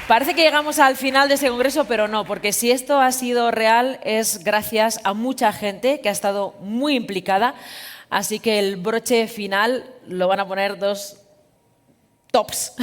Parece que llegamos al final de este congreso, pero no, porque si esto ha sido real es gracias a mucha gente que ha estado muy implicada. Así que el broche final lo van a poner dos tops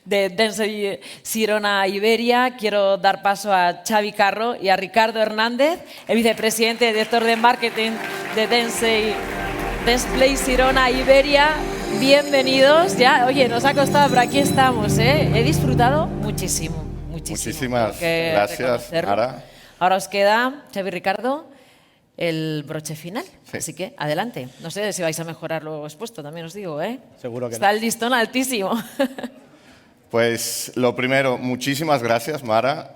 de Densei Sirona Iberia. Quiero dar paso a Xavi Carro y a Ricardo Hernández, el vicepresidente y director de marketing de Densei Sirona Iberia. Bienvenidos. Ya, oye, nos ha costado, pero aquí estamos, ¿eh? He disfrutado muchísimo, muchísimo. Muchísimas gracias, Ara. Ahora os queda, Xavi y Ricardo, el broche final. Sí. Así que, adelante. No sé si vais a mejorar lo expuesto, también os digo, ¿eh? Seguro que está el listón altísimo. Pues lo primero, muchísimas gracias, Mara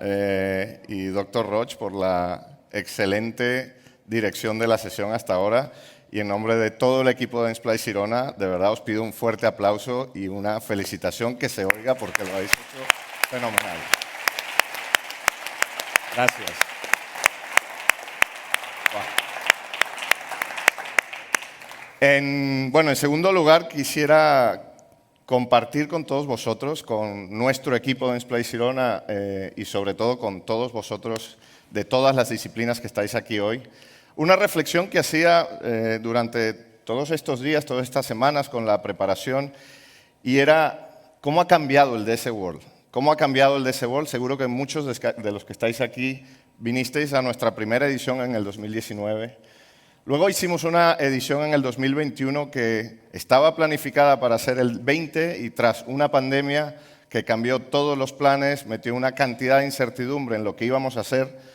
y Dr. Roch, por la excelente dirección de la sesión hasta ahora. Y en nombre de todo el equipo de Densplay Sirona, de verdad os pido un fuerte aplauso y una felicitación que se oiga porque lo habéis hecho fenomenal. Gracias. En segundo lugar, quisiera compartir con todos vosotros, con nuestro equipo de Densplay Sirona y sobre todo con todos vosotros de todas las disciplinas que estáis aquí hoy, una reflexión que hacía durante todos estos días, todas estas semanas con la preparación, y era cómo ha cambiado el DS World. ¿Cómo ha cambiado el DS World? Seguro que muchos de los que estáis aquí vinisteis a nuestra primera edición en el 2019. Luego hicimos una edición en el 2021 que estaba planificada para ser el 20 y tras una pandemia que cambió todos los planes, metió una cantidad de incertidumbre en lo que íbamos a hacer.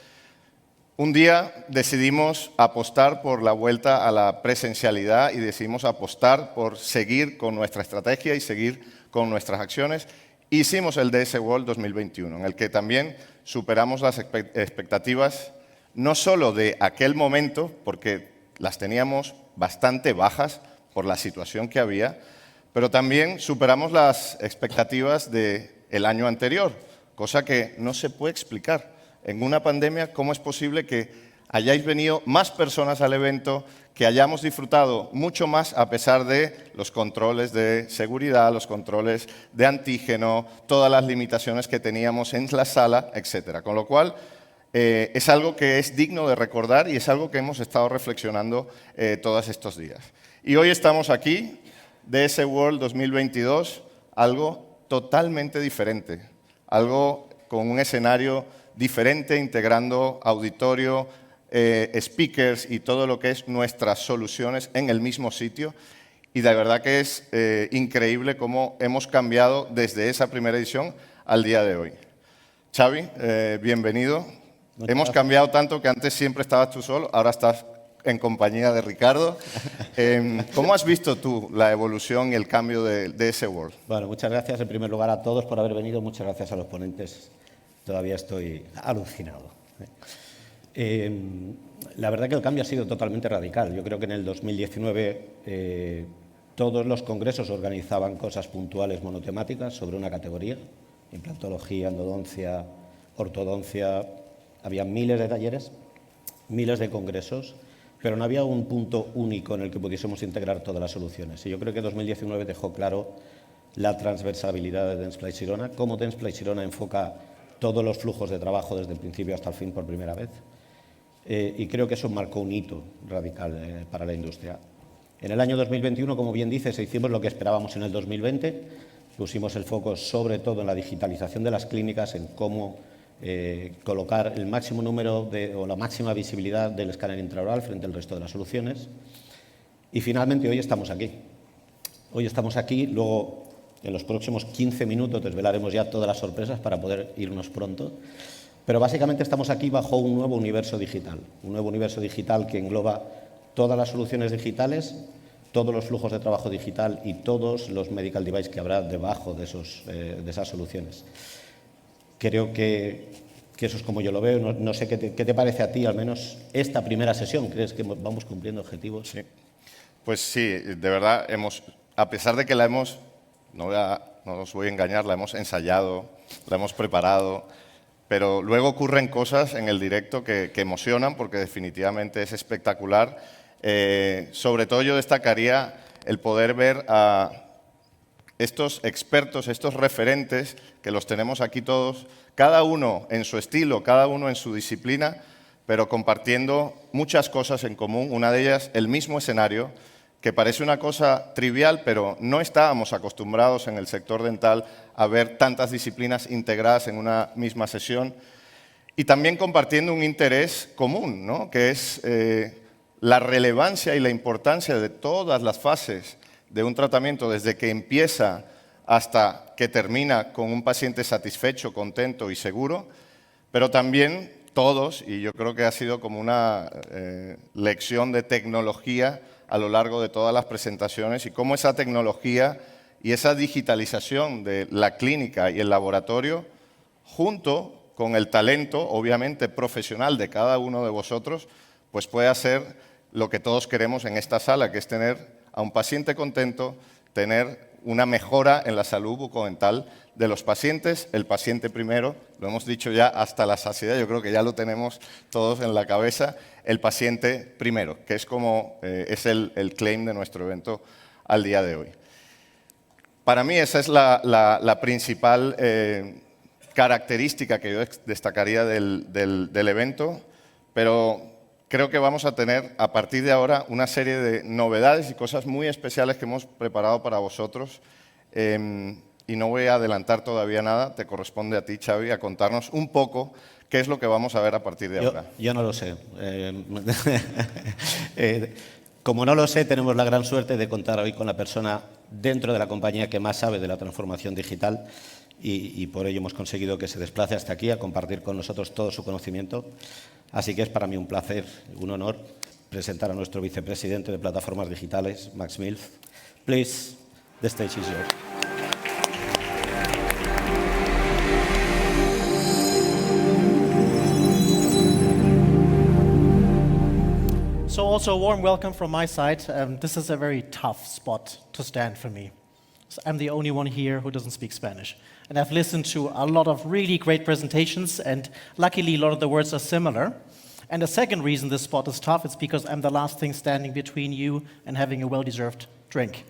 Un día decidimos apostar por la vuelta a la presencialidad y decidimos apostar por seguir con nuestra estrategia y seguir con nuestras acciones. Hicimos el DS World 2021, en el que también superamos las expectativas, no solo de aquel momento, porque las teníamos bastante bajas por la situación que había, pero también superamos las expectativas del año anterior, cosa que no se puede explicar. En una pandemia, ¿cómo es posible que hayáis venido más personas al evento, que hayamos disfrutado mucho más a pesar de los controles de seguridad, los controles de antígeno, todas las limitaciones que teníamos en la sala, etcétera? Con lo cual, es algo que es digno de recordar y es algo que hemos estado reflexionando todos estos días. Y hoy estamos aquí, DS World 2022, algo totalmente diferente, algo con un escenario diferente, integrando auditorio, speakers y todo lo que es nuestras soluciones en el mismo sitio. Y de verdad que es increíble cómo hemos cambiado desde esa primera edición al día de hoy. Xavi, bienvenido. Hemos cambiado tanto que antes siempre estabas tú solo, ahora estás en compañía de Ricardo. ¿Cómo has visto tú la evolución y el cambio de DS World? Bueno, muchas gracias en primer lugar a todos por haber venido. Muchas gracias a los ponentes. Todavía estoy alucinado. La verdad que el cambio ha sido totalmente radical. Yo creo que en el 2019 todos los congresos organizaban cosas puntuales monotemáticas sobre una categoría, implantología, endodoncia, ortodoncia. Había miles de talleres, miles de congresos, pero no había un punto único en el que pudiésemos integrar todas las soluciones. Y yo creo que 2019 dejó claro la transversalidad de Densplay Sirona, cómo Densplay Sirona enfoca todos los flujos de trabajo desde el principio hasta el fin por primera vez. Y creo que eso marcó un hito radical para la industria. En el año 2021, como bien dices, hicimos lo que esperábamos en el 2020. Pusimos el foco sobre todo en la digitalización de las clínicas, en cómo colocar el máximo número o la máxima visibilidad del escáner intraoral frente al resto de las soluciones. Y finalmente hoy estamos aquí. Hoy estamos aquí, luego en los próximos 15 minutos desvelaremos ya todas las sorpresas para poder irnos pronto. Pero básicamente estamos aquí bajo un nuevo universo digital que engloba todas las soluciones digitales, todos los flujos de trabajo digital y todos los medical devices que habrá debajo de esas soluciones. Creo que eso es como yo lo veo. No sé qué te parece a ti, al menos esta primera sesión. ¿Crees que vamos cumpliendo objetivos? Sí. Pues sí, de verdad, a pesar de que la hemos, no os voy a engañar, la hemos ensayado, la hemos preparado, pero luego ocurren cosas en el directo que emocionan porque definitivamente es espectacular. Sobre todo yo destacaría el poder ver a estos expertos, estos referentes, que los tenemos aquí todos, cada uno en su estilo, cada uno en su disciplina, pero compartiendo muchas cosas en común. Una de ellas, el mismo escenario, que parece una cosa trivial, pero no estábamos acostumbrados en el sector dental a ver tantas disciplinas integradas en una misma sesión. Y también compartiendo un interés común, ¿no?, que es la relevancia y la importancia de todas las fases de un tratamiento, desde que empieza hasta que termina con un paciente satisfecho, contento y seguro, pero también todos, y yo creo que ha sido como una lección de tecnología a lo largo de todas las presentaciones, y cómo esa tecnología y esa digitalización de la clínica y el laboratorio, junto con el talento, obviamente, profesional de cada uno de vosotros, pues puede hacer lo que todos queremos en esta sala, que es tener a un paciente contento, tener una mejora en la salud bucodental de los pacientes, el paciente primero, lo hemos dicho ya hasta la saciedad, yo creo que ya lo tenemos todos en la cabeza, el paciente primero, que es como es el claim de nuestro evento al día de hoy. Para mí esa es la principal característica que yo destacaría del evento, pero creo que vamos a tener a partir de ahora una serie de novedades y cosas muy especiales que hemos preparado para vosotros. Y no voy a adelantar todavía nada, te corresponde a ti, Xavi, a contarnos un poco qué es lo que vamos a ver a partir de ahora. Yo no lo sé. Como no lo sé, tenemos la gran suerte de contar hoy con la persona dentro de la compañía que más sabe de la transformación digital y por ello hemos conseguido que se desplace hasta aquí a compartir con nosotros todo su conocimiento. Así que es para mí un placer, un honor, presentar a nuestro vicepresidente de plataformas digitales, Max Milz. Please, the stage is yours. So also a warm welcome from my side. This is a very tough spot to stand for me. So I'm the only one here who doesn't speak Spanish. And I've listened to a lot of really great presentations, and luckily a lot of the words are similar. And the second reason this spot is tough is because I'm the last thing standing between you and having a well-deserved drink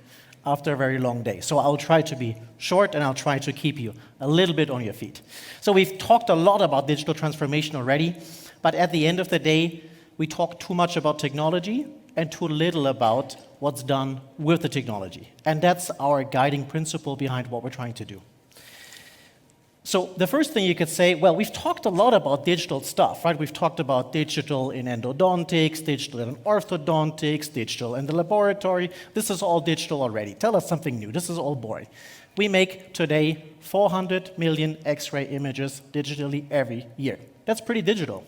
after a very long day. So I'll try to be short and I'll try to keep you a little bit on your feet. So we've talked a lot about digital transformation already, but at the end of the day, we talk too much about technology and too little about what's done with the technology. And that's our guiding principle behind what we're trying to do. So the first thing you could say, well, we've talked a lot about digital stuff, right? We've talked about digital in endodontics, digital in orthodontics, digital in the laboratory. This is all digital already. Tell us something new. This is all boring. We make today 400 million X-ray images digitally every year. That's pretty digital.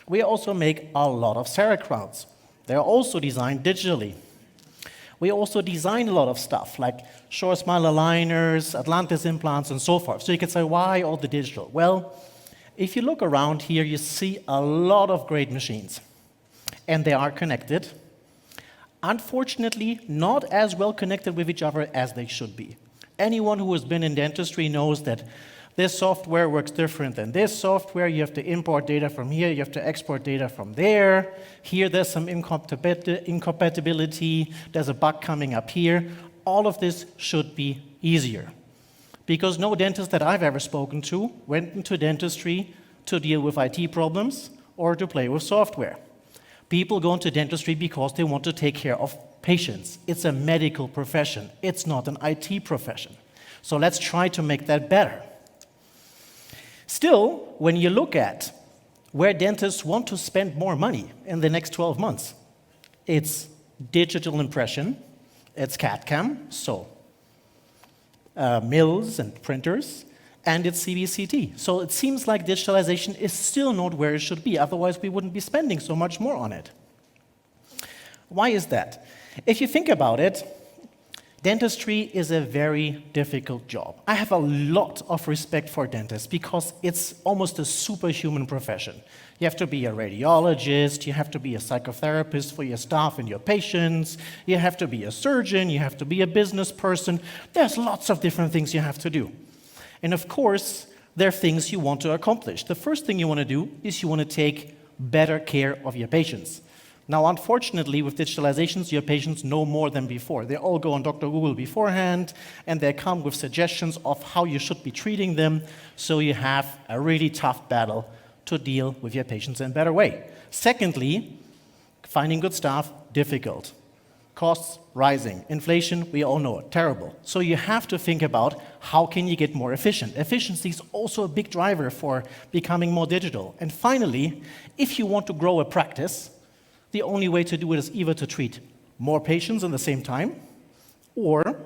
We also make a lot of CEREC crowns. They're also designed digitally. We also design a lot of stuff, like Shore Smile aligners, Atlantis implants, and so forth. So you could say, why all the digital? Well, if you look around here, you see a lot of great machines. And they are connected. Unfortunately, not as well connected with each other as they should be. Anyone who has been in dentistry knows that this software works different than this software. You have to import data from here. You have to export data from there. Here, there's some incompatibility. There's a bug coming up here. All of this should be easier. Because no dentist that I've ever spoken to went into dentistry to deal with IT problems or to play with software. People go into dentistry because they want to take care of patients. It's a medical profession. It's not an IT profession. So let's try to make that better. Still, when you look at where dentists want to spend more money in the next 12 months, it's digital impression, it's CAD/CAM, so mills and printers, and it's CBCT. So it seems like digitalization is still not where it should be, otherwise we wouldn't be spending so much more on it. Why is that? If you think about it, dentistry is a very difficult job. I have a lot of respect for dentists because it's almost a superhuman profession. You have to be a radiologist, you have to be a psychotherapist for your staff and your patients, you have to be a surgeon, you have to be a business person. There's lots of different things you have to do. And of course, there are things you want to accomplish. The first thing you want to do is you want to take better care of your patients. Now, unfortunately, with digitalizations, your patients know more than before. They all go on Dr. Google beforehand, and they come with suggestions of how you should be treating them, so you have a really tough battle to deal with your patients in a better way. Secondly, finding good staff, difficult. Costs rising. Inflation, we all know it, terrible. So you have to think about how can you get more efficient. Efficiency is also a big driver for becoming more digital. And finally, if you want to grow a practice, the only way to do it is either to treat more patients in the same time or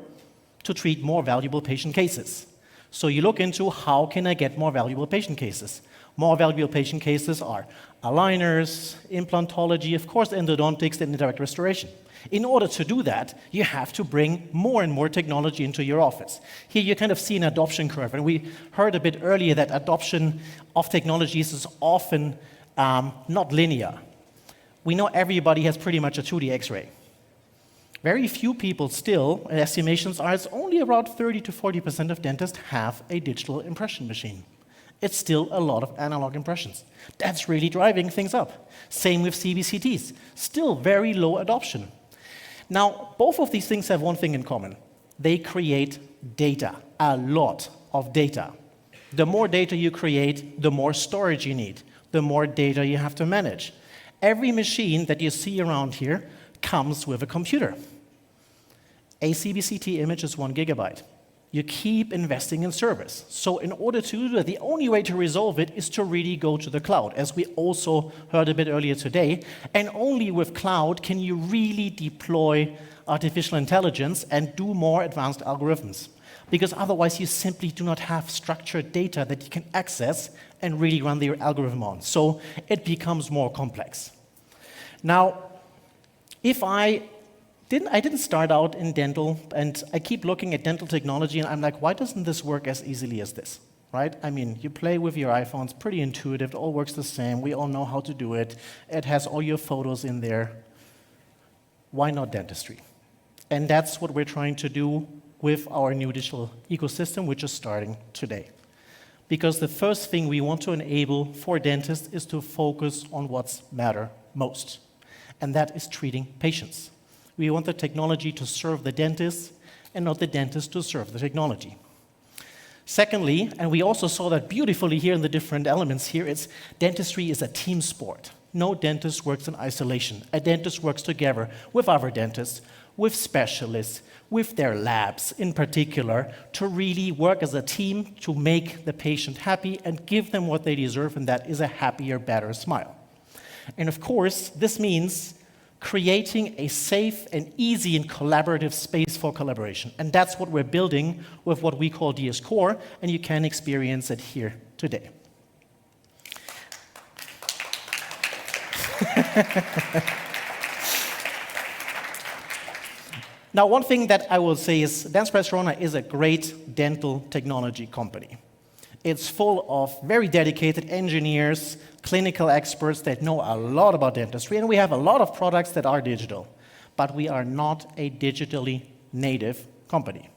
to treat more valuable patient cases. So you look into how can I get more valuable patient cases. More valuable patient cases are aligners, implantology, of course, endodontics, and indirect restoration. In order to do that, you have to bring more and more technology into your office. Here you kind of see an adoption curve, and we heard a bit earlier that adoption of technologies is often not linear. We know everybody has pretty much a 2D X-ray. Very few people still, estimations are it's only around 30 to 40% of dentists have a digital impression machine. It's still a lot of analog impressions. That's really driving things up. Same with CBCTs, still very low adoption. Now, both of these things have one thing in common. They create data, a lot of data. The more data you create, the more storage you need, the more data you have to manage. Every machine that you see around here comes with a computer. A CBCT image is 1 gigabyte. You keep investing in service. So in order to do that, the only way to resolve it is to really go to the cloud, as we also heard a bit earlier today. And only with cloud can you really deploy artificial intelligence and do more advanced algorithms. Because otherwise you simply do not have structured data that you can access and really run the algorithm on. So it becomes more complex. Now, if I didn't start out in dental, and I keep looking at dental technology, and I'm like, why doesn't this work as easily as this, right? I mean, you play with your iPhones, pretty intuitive, it all works the same, we all know how to do it, it has all your photos in there. Why not dentistry? And that's what we're trying to do with our new digital ecosystem, which is starting today. Because the first thing we want to enable for dentists is to focus on what's matter most, and that is treating patients. We want the technology to serve the dentist and not the dentist to serve the technology. Secondly, and we also saw that beautifully here in the different elements here, it's dentistry is a team sport. No dentist works in isolation. A dentist works together with other dentists, with specialists, with their labs in particular, to really work as a team to make the patient happy and give them what they deserve, and that is a happier, better smile. And of course, this means creating a safe and easy and collaborative space for collaboration. And that's what we're building with what we call DS Core, and you can experience it here today. Now, one thing that I will say is Dentsply Sirona is a great dental technology company. It's full of very dedicated engineers, clinical experts that know a lot about dentistry, and we have a lot of products that are digital. But we are not a digitally native company,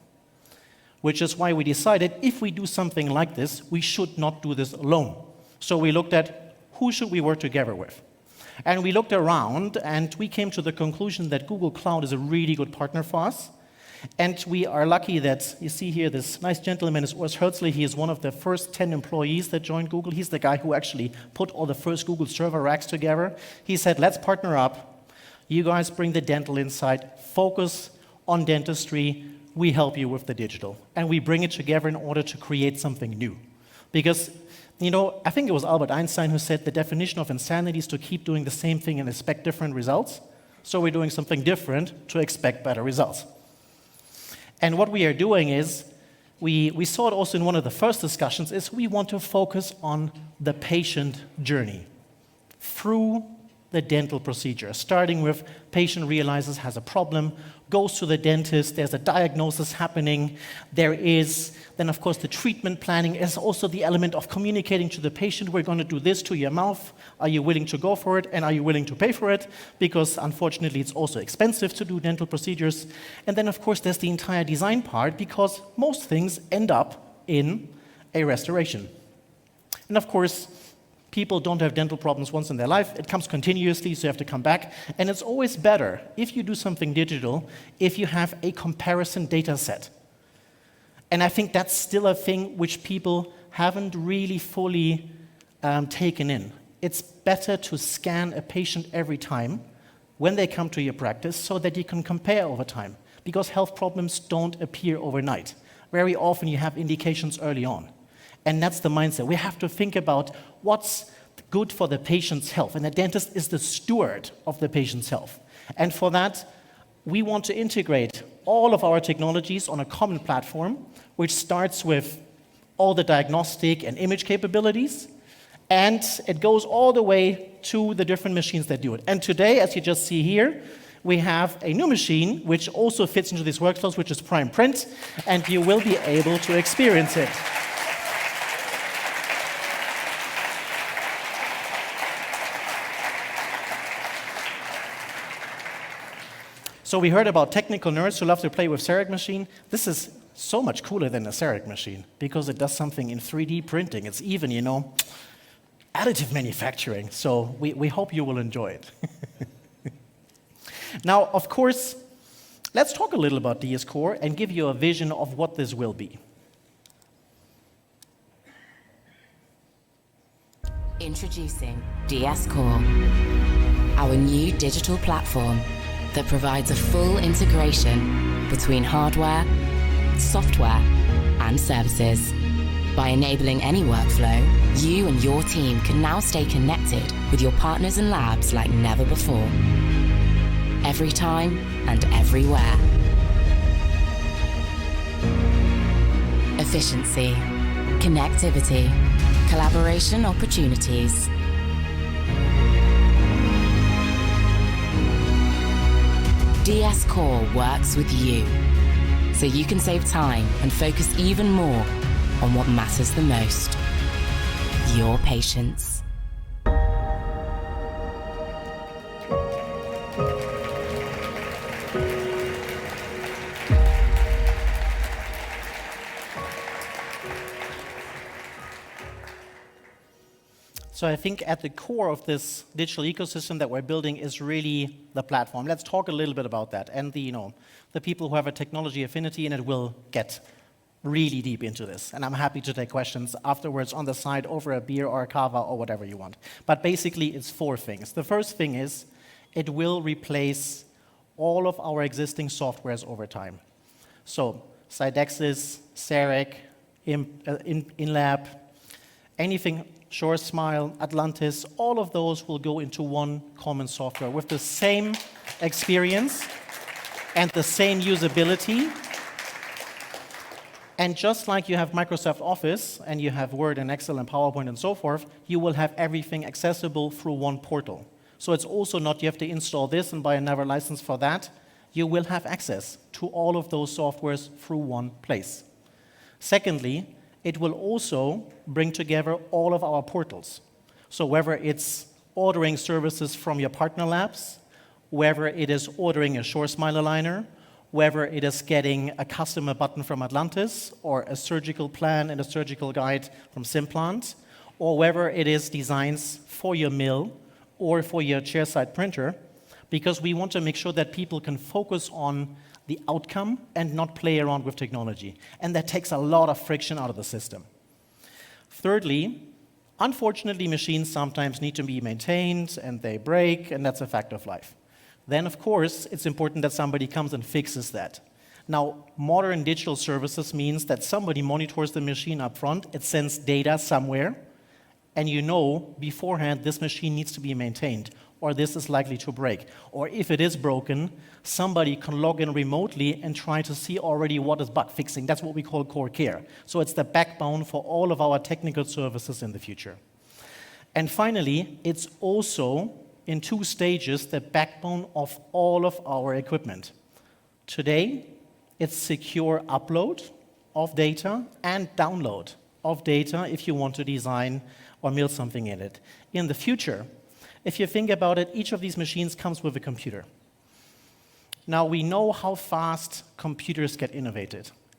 which is why we decided if we do something like this, we should not do this alone. So we looked at who should we work together with. And we looked around, and we came to the conclusion that Google Cloud is a really good partner for us. And we are lucky that, you see here, this nice gentleman is Urs Herzli. He is one of the first 10 employees that joined Google. He's the guy who actually put all the first Google server racks together. He said, let's partner up. You guys bring the dental insight, focus on dentistry. We help you with the digital. And we bring it together in order to create something new. Because, you know, I think it was Albert Einstein who said the definition of insanity is to keep doing the same thing and expect different results. So we're doing something different to expect better results. And what we are doing is, we saw it also in one of the first discussions, is we want to focus on the patient journey through the dental procedure, starting with patient realizes has a problem, goes to the dentist, there's a diagnosis happening, there is then of course the treatment planning is also the element of communicating to the patient, we're going to do this to your mouth, are you willing to go for it, and are you willing to pay for it, because unfortunately it's also expensive to do dental procedures. And then of course there's the entire design part, because most things end up in a restoration. And of course, People don't have dental problems once in their life. It comes continuously, so you have to come back. And it's always better, if you do something digital, if you have a comparison data set. And I think that's still a thing which people haven't really fully taken in. It's better to scan a patient every time when they come to your practice so that you can compare over time, because health problems don't appear overnight. Very often you have indications early on. And that's the mindset. We have to think about what's good for the patient's health. And the dentist is the steward of the patient's health. And for that, we want to integrate all of our technologies on a common platform, which starts with all the diagnostic and image capabilities, and it goes all the way to the different machines that do it. And today, as you just see here, we have a new machine which also fits into these workflows, which is Prime Print, and you will be able to experience it. So we heard about technical nerds who love to play with CEREC machine. This is so much cooler than a CEREC machine because it does something in 3D printing. It's even, additive manufacturing. So we hope you will enjoy it. Now, of course, let's talk a little about DS Core and give you a vision of what this will be. Introducing DS Core, our new digital platform that provides a full integration between hardware, software, and services. By enabling any workflow, you and your team can now stay connected with your partners and labs like never before. Every time and everywhere. Efficiency, connectivity, collaboration opportunities. DS Core works with you, so you can save time and focus even more on what matters the most, your patients. So I think at the core of this digital ecosystem that we're building is really the platform. Let's talk a little bit about that. And the people who have a technology affinity in it will get really deep into this. And I'm happy to take questions afterwards on the side over a beer or a cava or whatever you want. But basically, it's 4 things. The first thing is it will replace all of our existing softwares over time. So Sidexis, CEREC, InLab, anything, SureSmile, Atlantis, all of those will go into one common software with the same experience and the same usability. And just like you have Microsoft Office and you have Word and Excel and PowerPoint and so forth, you will have everything accessible through one portal. So it's also not you have to install this and buy another license for that. You will have access to all of those softwares through one place. Secondly, it will also bring together all of our portals. So whether it's ordering services from your partner labs, whether it is ordering a SureSmile aligner, whether it is getting a customer button from Atlantis, or a surgical plan and a surgical guide from Simplant, or whether it is designs for your mill or for your chairside printer, because we want to make sure that people can focus on the outcome and not play around with technology. And that takes a lot of friction out of the system. Thirdly, unfortunately, machines sometimes need to be maintained and they break, and that's a fact of life. Then, of course, it's important that somebody comes and fixes that. Now, modern digital services means that somebody monitors the machine up front, it sends data somewhere, and you know beforehand this machine needs to be maintained, or this is likely to break. Or if it is broken, somebody can log in remotely and try to see already what is bug fixing. That's what we call core care. So it's the backbone for all of our technical services in the future. And finally, it's also, in 2 stages, the backbone of all of our equipment. Today, it's secure upload of data and download of data if you want to design or build something in it. In the future, if you think about it, each of these machines comes with a computer. Now, we know how fast computers get innovated.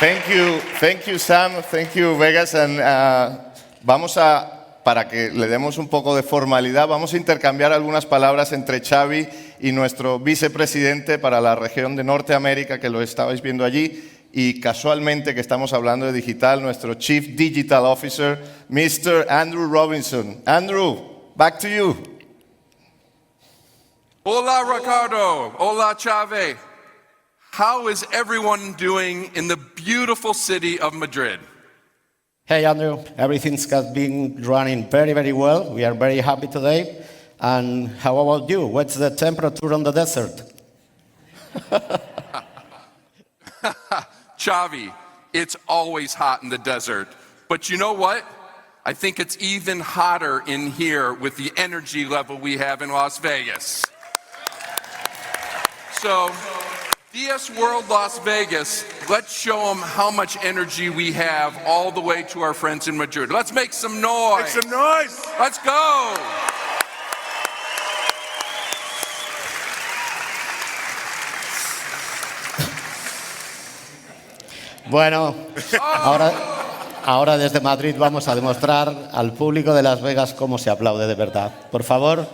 Thank you, Sam. Thank you, Vegas. And para que le demos un poco de formalidad, vamos a intercambiar algunas palabras entre Xavi y nuestro vicepresidente para la región de Norteamérica, que lo estabais viendo allí, y casualmente que estamos hablando de digital, nuestro Chief Digital Officer, Mr. Andrew Robinson. Andrew, back to you. Hola, Ricardo. Hola, Xavi. How is everyone doing in the beautiful city of Madrid? Hey, Andrew. Everything's been running very, very well. We are very happy today. And how about you? What's the temperature on the desert? Xavi, it's always hot in the desert. But you know what? I think it's even hotter in here with the energy level we have in Las Vegas. So, DS World Las Vegas, let's show them how much energy we have all the way to our friends in Madrid. Let's make some noise. Make some noise. Let's go. Bueno, ahora desde Madrid vamos a demostrar al público de Las Vegas cómo se aplaude de verdad. Por favor.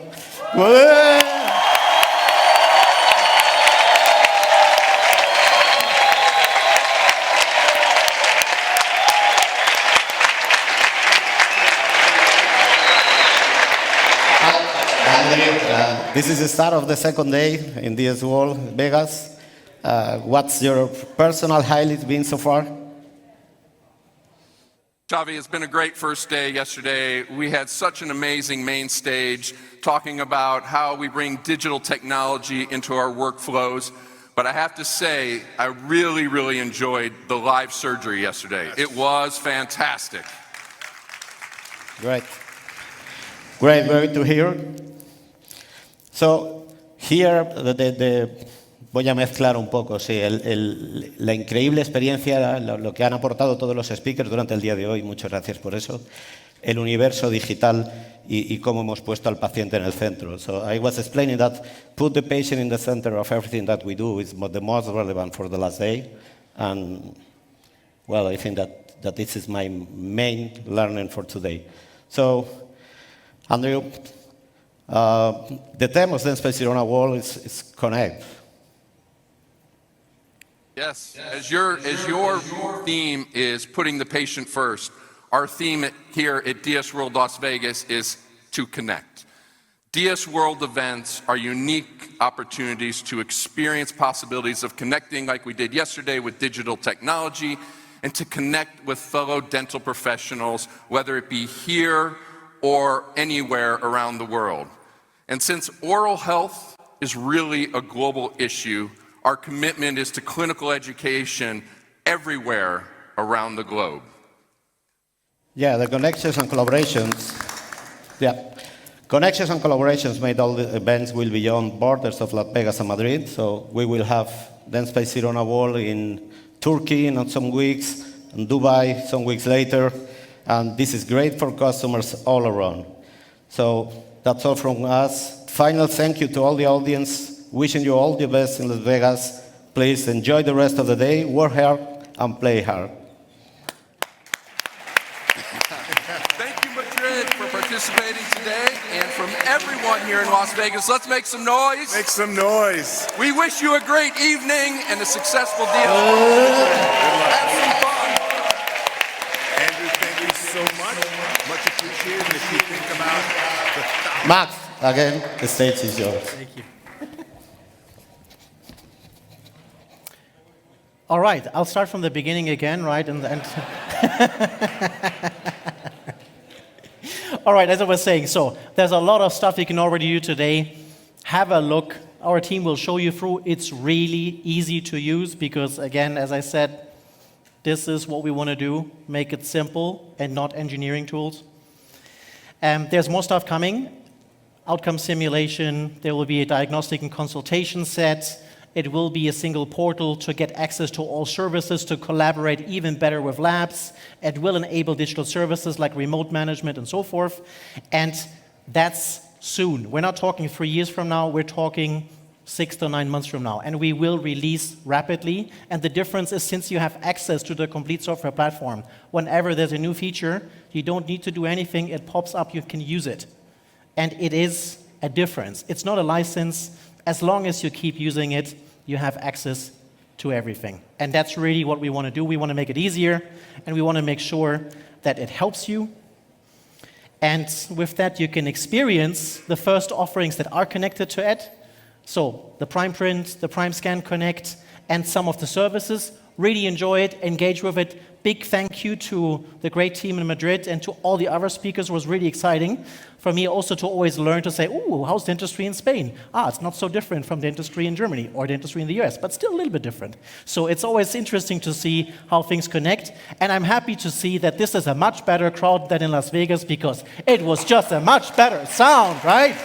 This is the start of the second day in DS World Vegas. What's your personal highlight been so far? Xavi, it's been a great first day yesterday. We had such an amazing main stage talking about how we bring digital technology into our workflows. But I have to say, I really, really enjoyed the live surgery yesterday. It was fantastic. Great. Great to hear. So, here, voy a mezclar un poco, sí, la increíble experiencia, lo que han aportado todos los speakers durante el día de hoy, muchas gracias por eso, el universo digital y cómo hemos puesto al paciente en el centro. So, I was explaining that put the patient in the center of everything that we do is the most relevant for the last day, and, well, I think that this is my main learning for today. So, Andrew, the theme of the Sesión World is connect. Yes, as your theme is putting the patient first, our theme here at DS World Las Vegas is to connect. DS World events are unique opportunities to experience possibilities of connecting like we did yesterday with digital technology and to connect with fellow dental professionals, whether it be here or anywhere around the world. And since oral health is really a global issue, our commitment is to clinical education everywhere around the globe. Yeah, the connections and collaborations. Yeah, connections and collaborations made all the events will be beyond borders of Las Vegas and Madrid. So we will have Dance by Sirona World in Turkey in some weeks, in Dubai some weeks later, and this is great for customers all around. So that's all from us. Final thank you to all the audience. Wishing you all the best in Las Vegas. Please enjoy the rest of the day, work hard, and play hard. Thank you, Madrid, for participating today. And from everyone here in Las Vegas, let's make some noise. Make some noise. We wish you a great evening and a successful deal. Have some fun. Andrew, thank you so much. Much appreciated. If you think about the Max, again, the stage is yours. Thank you. All right, I'll start from the beginning again, right? And all right, as I was saying, so there's a lot of stuff you can already do today. Have a look. Our team will show you through. It's really easy to use because, again, as I said, this is what we want to do, make it simple and not engineering tools. There's more stuff coming. Outcome simulation. There will be a diagnostic and consultation set. It will be a single portal to get access to all services, to collaborate even better with labs. It will enable digital services like remote management and so forth. And that's soon. We're not talking 3 years from now. We're talking 6 to 9 months from now, and we will release rapidly. And the difference is, since you have access to the complete software platform, whenever there's a new feature, you don't need to do anything. It pops up, you can use it. And it is a difference. It's not a license. As long as you keep using it, you have access to everything. And that's really what we want to do. We want to make it easier, and we want to make sure that it helps you. And with that, you can experience the first offerings that are connected to it. So the Prime Print, the Prime Scan Connect, and some of the services. Really enjoy it, engage with it. Big thank you to the great team in Madrid and to all the other speakers. It was really exciting for me also to always learn to say, ooh, how's the industry in Spain? It's not so different from the industry in Germany or the industry in the US, but still a little bit different. So it's always interesting to see how things connect. And I'm happy to see that this is a much better crowd than in Las Vegas, because it was just a much better sound, right?